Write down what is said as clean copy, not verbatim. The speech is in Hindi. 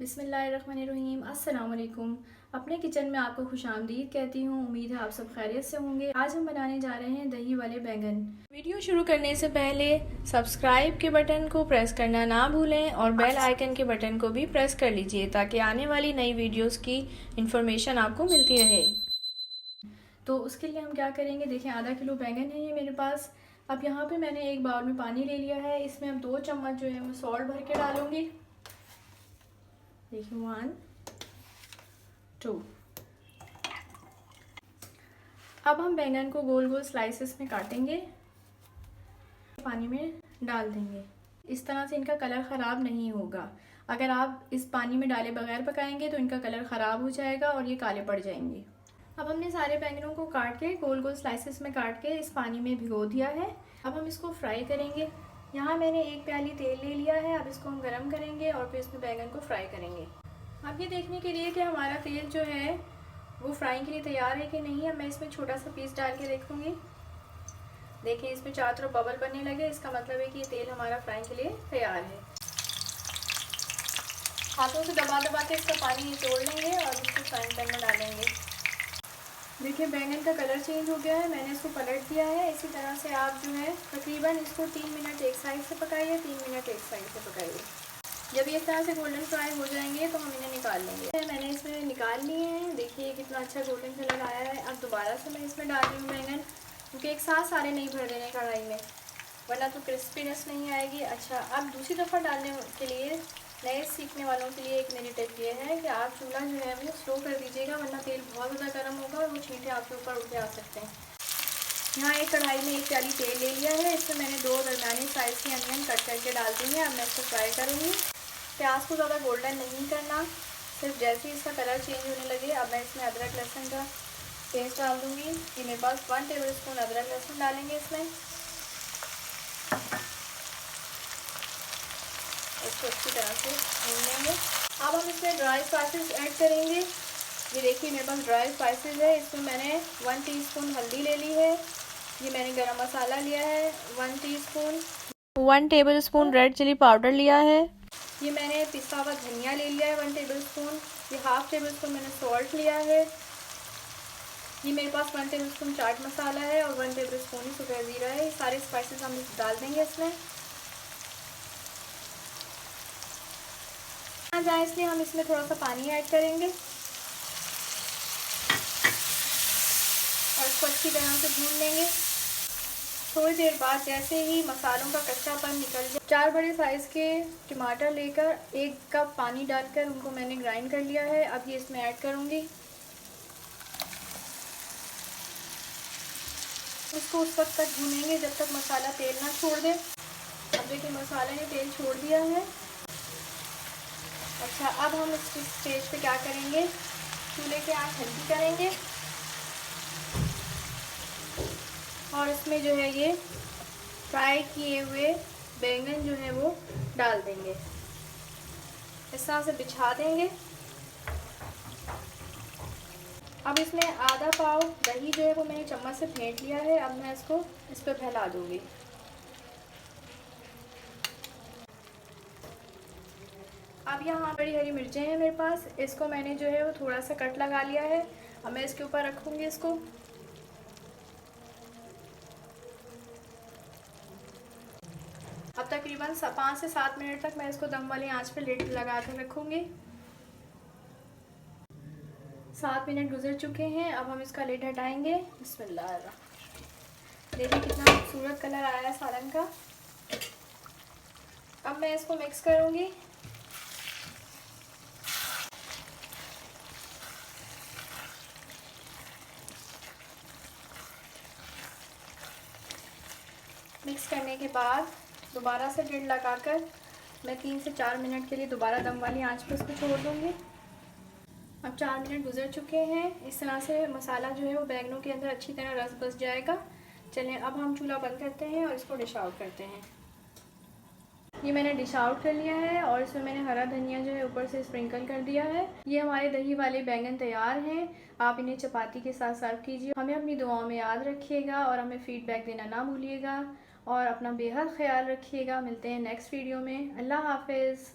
बिस्मिल्लाहिर्रहमानिर्रहीम। अस्सलाम वालेकुम। अपने किचन में आपको खुशामदीद कहती हूँ। उम्मीद है आप सब खैरियत से होंगे। आज हम बनाने जा रहे हैं दही वाले बैंगन। वीडियो शुरू करने से पहले सब्सक्राइब के बटन को प्रेस करना ना भूलें और बेल आइकन के बटन को भी प्रेस कर लीजिए ताकि आने वाली नई वीडियोस की इंफॉर्मेशन आपको मिलती रहे। तो उसके लिए हम क्या करेंगे, देखिए आधा किलो बैंगन है ये मेरे पास। अब यहाँ पे मैंने एक बाउल में पानी ले लिया है। इसमें हम 2 चम्मच जो है वो सॉल्ट भर के डालूंगी। देखिए 1 2। अब हम बैंगन को गोल गोल स्लाइसेस में काटेंगे, पानी में डाल देंगे। इस तरह से इनका कलर ख़राब नहीं होगा। अगर आप इस पानी में डाले बगैर पकाएंगे तो इनका कलर ख़राब हो जाएगा और ये काले पड़ जाएंगे। अब हमने सारे बैंगनों को काट के गोल गोल स्लाइसेस में काट के इस पानी में भिगो दिया है। अब हम इसको फ्राई करेंगे। यहाँ मैंने 1 प्याली तेल ले लिया है। अब इसको हम गर्म करेंगे और फिर इसमें बैंगन को फ्राई करेंगे। अब ये देखने के लिए कि हमारा तेल जो है वो फ्राइंग के लिए तैयार है कि नहीं, अब मैं इसमें छोटा सा पीस डाल के देखूंगी। देखिए इसमें चारों तरफ बबल बनने लगे, इसका मतलब है कि ये तेल हमारा फ्राइंग के लिए तैयार है। हाथों से दबा दबा के इसका पानी निचोड़ लेंगे और इसको फ्राइंग पैन में डालेंगे। देखिए बैंगन का कलर चेंज हो गया है, मैंने इसको पलट दिया है। इसी तरह से आप जो है तकरीबन इसको 3 मिनट एक साइड से पकाइए, 3 मिनट एक साइड से पकाइए। जब ये इस तरह से गोल्डन फ्राई हो जाएंगे तो हम इन्हें निकाल लेंगे। मैंने इसमें निकाल लिए हैं। देखिए कितना अच्छा गोल्डन कलर आया है। अब दोबारा से मैं इसमें डाल रही हूँ बैंगन, क्योंकि एक साथ सारे नहीं भर देने कढ़ाई में, वरना तो क्रिस्पीनेस नहीं आएगी। अच्छा, अब दूसरी दफ़ा डालने के लिए नए सीखने वालों के लिए एक मेरी टिप ये है कि आप चूल्हा जो है वो स्लो कर दीजिएगा, वरना तेल बहुत ज़्यादा गर्म होगा और वो छींटे आपके ऊपर उठ के आ सकते हैं। यहाँ एक कढ़ाई में 1 प्याली तेल ले लिया है। इसमें मैंने 2 दरमियानी साइज़ की अनियन कट करके डाल दी है। अब मैं इसको फ्राई करूँगी। प्याज को ज़्यादा गोल्डन नहीं करना, सिर्फ जैसे ही इसका कलर चेंज होने लगे अब मैं इसमें अदरक लहसुन का पेस्ट डाल दूँगी। ये मेरे पास 1 टेबल स्पून अदरक लहसुन डालेंगे इसमें। इसको अच्छी तरह से भून लेंगे। अब हम इसमें ड्राई स्पाइसेस ऐड करेंगे। ये देखिए मेरे पास ड्राई स्पाइसेस है। इसमें मैंने 1 टीस्पून हल्दी ले ली है। ये मैंने गरम मसाला लिया है 1 teaspoon. 1 tablespoon red chilli powder लिया है। ये मैंने पिसा हुआ धनिया ले लिया है 1 टेबल स्पून। ये हाफ टेबल स्पून मैंने सॉल्ट लिया है। ये मेरे पास 1 टेबल स्पून चाट मसाला है और 1 टेबल स्पून ही सूखा जीरा है। ये सारे स्पाइसेस हम डाल देंगे इसमें। आ जाए इसलिए हम इसमें थोड़ा सा पानी ऐड करेंगे और इसको अच्छी तरह से भून लेंगे। थोड़ी देर बाद जैसे ही मसालों का कच्चापन निकल जाए, 4 बड़े साइज़ के टमाटर लेकर 1 कप पानी डालकर उनको मैंने ग्राइंड कर लिया है। अब ये इसमें ऐड करूँगी। इसको उस वक्त तक भूनेंगे जब तक मसाला तेल ना छोड़ दे। अब देखिए मसाले ने तेल छोड़ दिया है। अच्छा, अब हम इस स्टेज पे क्या करेंगे, चूल्हे की आंच हल्की करेंगे और इसमें जो है ये फ्राई किए हुए बैंगन जो है वो डाल देंगे। इस तरह से बिछा देंगे। अब इसमें आधा पाव दही जो है वो मैंने चम्मच से फेंट लिया है। अब मैं इसको इस पर फैला दूंगी। अब यहाँ बड़ी हरी मिर्चें हैं मेरे पास, इसको मैंने जो है वो थोड़ा सा कट लगा लिया है। अब मैं इसके ऊपर रखूँगी इसको। अब तकरीबन 5 से 7 मिनट तक मैं इसको दम वाली आंच पे लिड लगा कर रखूँगी। 7 मिनट गुजर चुके हैं। अब हम इसका लिड हटाएंगे। बिस्मिल्लाह। देखिए कितना खूबसूरत कलर आया है सालन का। अब मैं इसको मिक्स करूँगी। मिक्स करने के बाद दोबारा से लिड लगाकर मैं 3 से 4 मिनट के लिए दोबारा दम वाली आंच पर इसको छोड़ दूँगी। अब 4 मिनट गुजर चुके हैं। इस तरह से मसाला जो है वो बैंगनों के अंदर अच्छी तरह रस बस जाएगा। चलें अब हम चूल्हा बंद करते हैं और इसको डिश आउट करते हैं। ये मैंने डिश आउट कर लिया है और इसमें मैंने हरा धनिया जो है ऊपर से स्प्रिंकल कर दिया है। ये हमारे दही वाले बैंगन तैयार हैं। आप इन्हें चपाती के साथ सर्व कीजिए। हमें अपनी दुआओं में याद रखिएगा और हमें फीडबैक देना ना भूलिएगा और अपना बेहद ख्याल रखिएगा। मिलते हैं नेक्स्ट वीडियो में। अल्लाह हाफिज़।